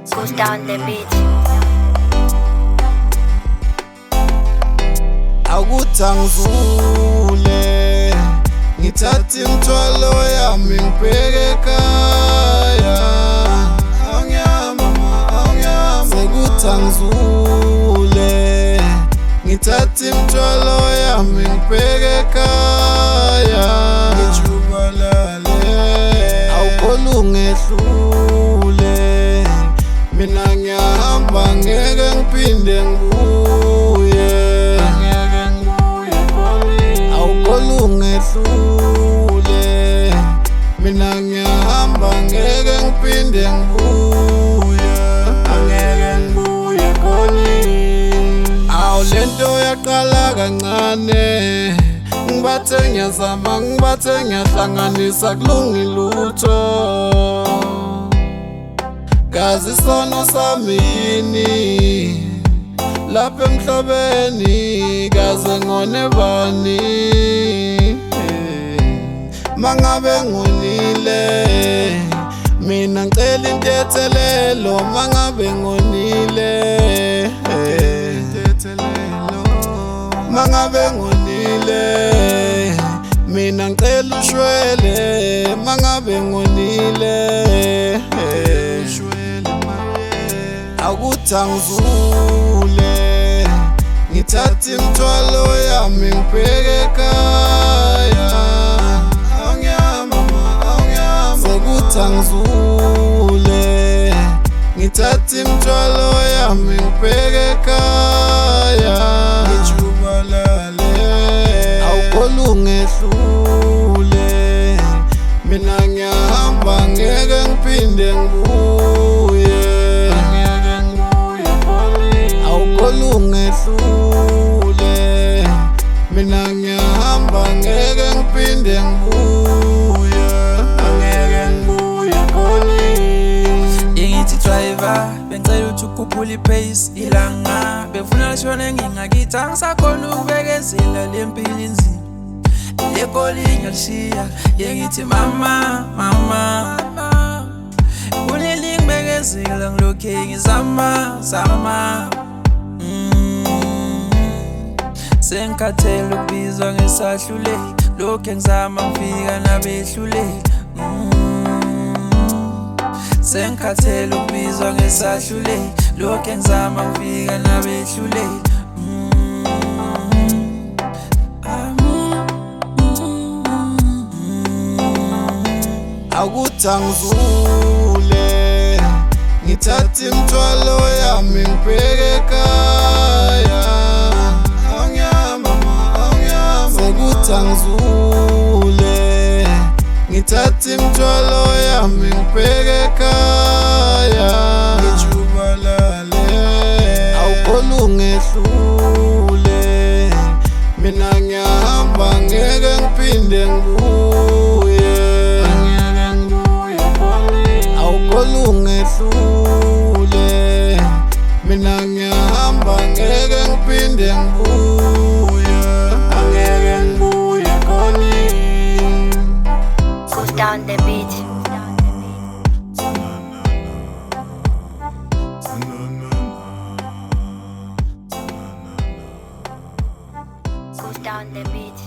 Goes down the beat. Akuthi angizule ngithatha imithwalo yami ngibheke ekhaya. Sekuthi angizule ngithatha imithwalo yami ngibheke ekhaya. Ngijubalale awukholwa ungehlule, mina ngiyahamba ngeke ngiphinde ngibuye. Awukholwa ungehlule, mina ngiyahamba ngeke ngiphinde ngibuye. Angeke ngibuye khoni. Awu lento yaqala kancane, ngibathe ngiyazama ngibathe ngiyahlanganisa kulungi lutho. Kazi isono sami yini lapha emhlabeni, kaze ngone bani? Mangabe ngonile mina ngicela intethelelo, mangabe ngonile mangabe ngonile mina ngicela ushwele, mangabe ngonile. Akuthi angizule ngithatha imithwalo yami ngibheke ekhaya. Sekuthi angizule ngithatha imithwalo yami ngibheke ekhaya. Ngijubalale awukholwa ungehlule, mina ngiyahamba ngeke ngiphinde ngibuye. Awukholwa ungehlule, mina ngiyahamba ngeke ngiphinde ngibuye. Angeke ngibuye khoni. Ingithi driver bengicela ukuthi ukhuphule ipace, ilanga befuna lishone ngingakithi angisakhona ukubekezela le mpilo inzima. Le goli ngiyalishiya yengithi mama kuleli ngibekezela ngilokhe ngizama. Sengikhathele ukubizwa ngesahluleli, lokhu engizama ngifika nabehluleli. Sengikhathele ukubizwa ngesahluleli, lokhu engizama ngifika nabehluleli. Akuthi angizule ngithatha imithwalo yami ngibheke ekhaya. Sekuthi angizule ngithatha imithwalo yami ngibheke ekhaya. Ngijubalale awukholwa ungehlule, mina ngiyahamba ngeke ngiphinde ngibuye. Awukholwa ungehlule, mina ngiyahamba ngeke ngiphinde ngibuye. Angeke ngibuye khoni. Goes down the beat. Goes down the beat.